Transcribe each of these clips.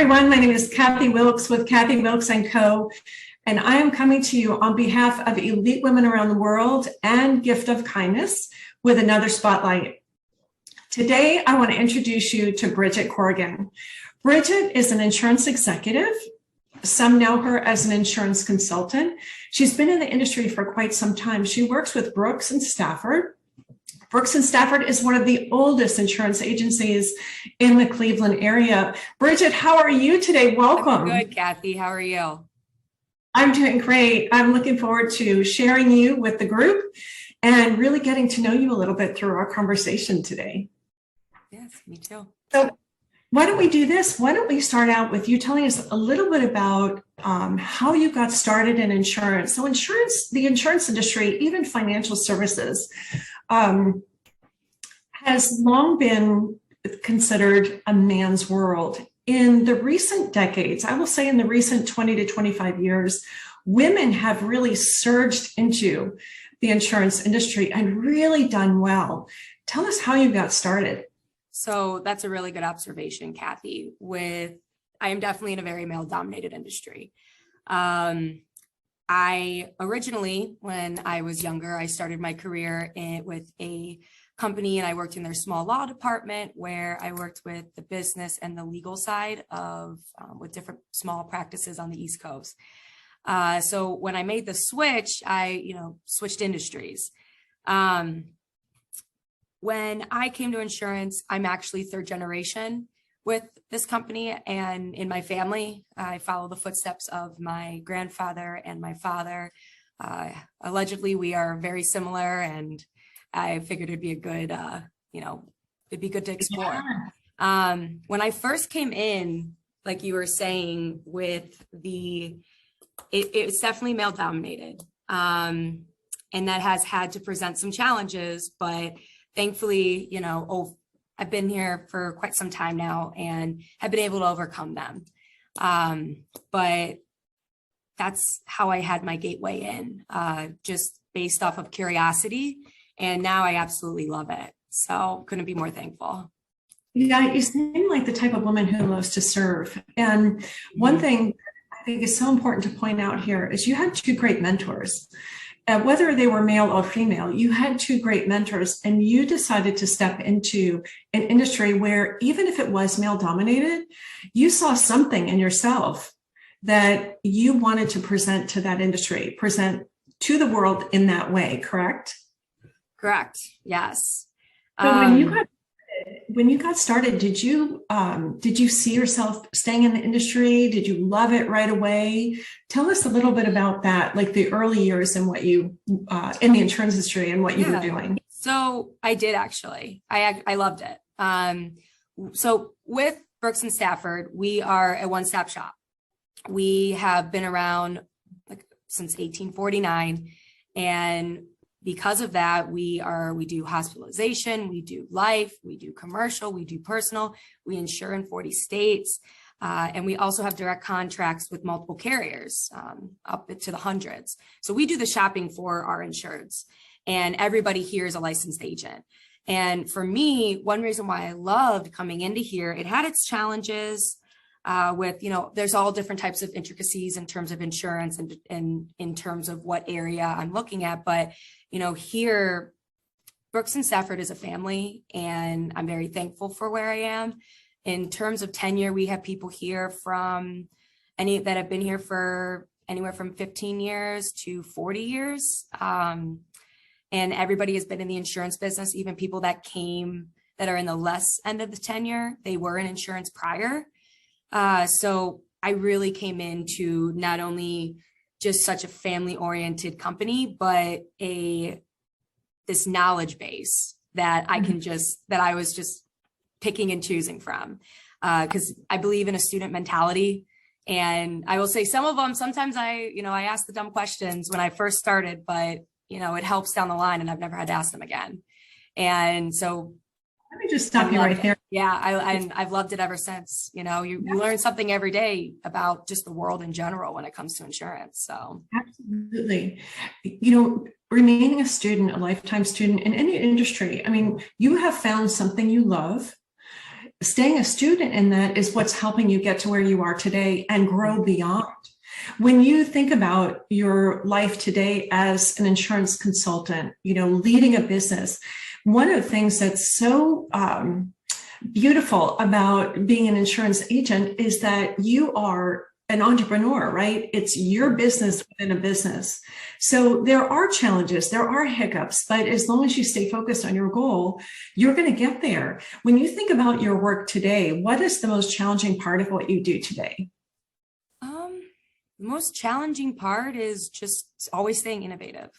everyone. My name is Kathy Wilkes with Kathy Wilkes & Co. And I am coming to you on behalf of elite women around the world and Gift of Kindness with another spotlight. Today, I want to introduce you to Bridget Corrigan. Bridget is an insurance executive. Some know her as an insurance consultant. She's been in the industry for quite some time. She works with Brooks and Stafford. Brooks and Stafford is one of the oldest insurance agencies in the Cleveland area. Bridget, how are you today? Welcome. I'm good, Kathy. How are you? I'm doing great. I'm looking forward to sharing you with the group and really getting to know you a little bit through our conversation today. Yes, me too. So why don't we do this? Why don't we start out with you telling us a little bit about how you got started in insurance. So the insurance industry, even financial services, has long been considered a man's world. In the recent decades, I will say in the recent 20 to 25 years, women have really surged into the insurance industry and really done well. Tell us how you got started. So that's a really good observation, Kathy. I am definitely in a very male-dominated industry. I originally, when I was younger, I started my career with a company and I worked in their small law department where I worked with the business and the legal side of with different small practices on the East Coast. So when I made the switch, I switched industries. When I came to insurance, I'm actually third generation with this company, and in my family, I follow the footsteps of my grandfather and my father. Allegedly, we are very similar, and I figured it'd be a good, it'd be good to explore. Yeah. When I first came in, like you were saying, it's definitely male dominated, and that has had to present some challenges, but thankfully, I've been here for quite some time now and have been able to overcome them. But that's how I had my gateway in, just based off of curiosity. And now I absolutely love it. So couldn't be more thankful. Yeah, you seem like the type of woman who loves to serve. And one thing I think is so important to point out here is you had two great mentors. Whether they were male or female, you had two great mentors, and you decided to step into an industry where even if it was male dominated, you saw something in yourself that you wanted to present to that industry, present to the world in that way, correct? Correct. Yes. So when you got started, did you see yourself staying in the industry? Did you love it right away? Tell us a little bit about that, like the early years and what you in the insurance industry and what you were doing. So I did actually. I loved it. So with Brooks and Stafford, we are a one-stop shop. We have been around since 1849, and because of that, we do hospitalization, we do life, we do commercial, we do personal, we insure in 40 states, and we also have direct contracts with multiple carriers, up to the hundreds. So we do the shopping for our insureds, and everybody here is a licensed agent. And for me, one reason why I loved coming into here, it had its challenges with, there's all different types of intricacies in terms of insurance and in terms of what area I'm looking at. But, here, Brooks and Stafford is a family, and I'm very thankful for where I am. In terms of tenure, we have people here that have been here for anywhere from 15 years to 40 years. And everybody has been in the insurance business, even people that are in the less end of the tenure, they were in insurance prior. So I really came into not only just such a family-oriented company, but this knowledge base that I was just picking and choosing from, because I believe in a student mentality. And I will say some of them, sometimes I ask the dumb questions when I first started, but it helps down the line and I've never had to ask them again. And so let me just stop you right there. Yeah, I've loved it ever since. You learn something every day about just the world in general when it comes to insurance. So absolutely. Remaining a student, a lifetime student in any industry, I mean, you have found something you love. staying a student in that is what's helping you get to where you are today and grow beyond. When you think about your life today as an insurance consultant, leading a business, one of the things that's so beautiful about being an insurance agent is that you are an entrepreneur, right? It's your business within a business. So there are challenges, there are hiccups, but as long as you stay focused on your goal, you're going to get there. When you think about your work today, what is the most challenging part of what you do today? The most challenging part is just always staying innovative.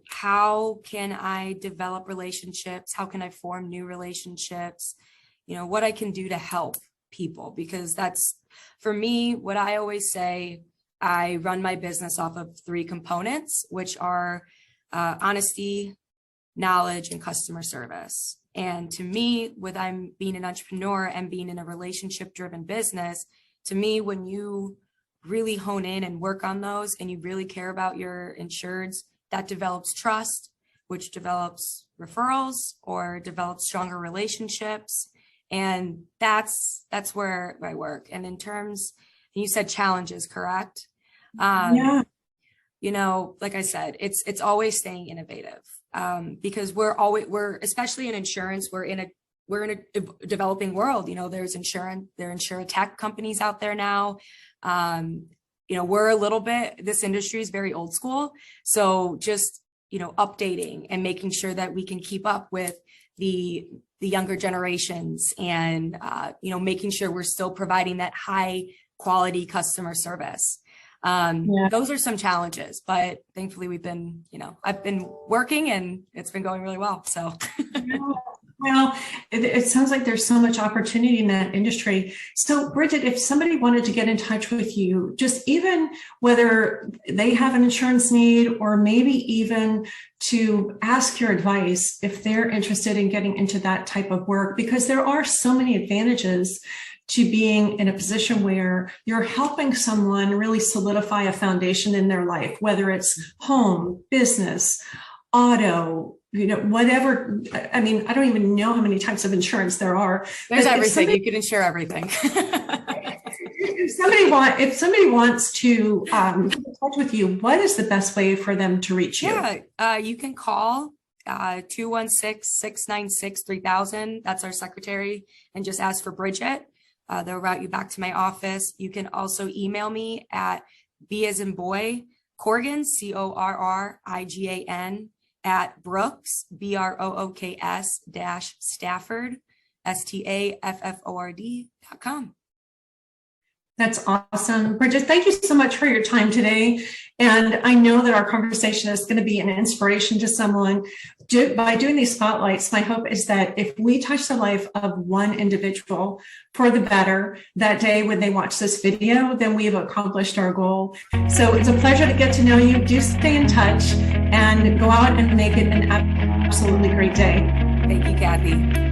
How can I develop relationships? How can I form new relationships? What I can do to help people, because that's, for me, what I always say. I run my business off of 3 components, which are honesty, knowledge, and customer service. And to me, with I'm being an entrepreneur and being in a relationship-driven business, to me, when you really hone in and work on those and you really care about your insureds, that develops trust, which develops referrals or develops stronger relationships. And that's where I work. And in terms, you said challenges, correct? Yeah. Like I said, it's always staying innovative, because we're especially in insurance, we're in a developing world. There's insurtech companies out there now. We're a little bit, this industry is very old school. So just, updating and making sure that we can keep up with the younger generations and, making sure we're still providing that high quality customer service. Those are some challenges, but thankfully I've been working and it's been going really well. So. Well, it sounds like there's so much opportunity in that industry. So, Bridget, if somebody wanted to get in touch with you, just even whether they have an insurance need or maybe even to ask your advice if they're interested in getting into that type of work, because there are so many advantages to being in a position where you're helping someone really solidify a foundation in their life, whether it's home, business, auto, whatever. I mean, I don't even know how many types of insurance there are. There's everything. You can insure everything. if somebody wants to get in touch with you, what is the best way for them to reach you? Yeah, you can call 216-696-3000. That's our secretary, and just ask for Bridget. They'll route you back to my office. You can also email me at B as in boy, Corrigan, Corrigan, at Brooks, Brooks Stafford, Stafford.com. That's awesome. Bridget, thank you so much for your time today. And I know that our conversation is going to be an inspiration to someone. By doing these spotlights, my hope is that if we touch the life of one individual for the better that day when they watch this video, then we've accomplished our goal. So it's a pleasure to get to know you. Do stay in touch and go out and make it an absolutely great day. Thank you, Kathy.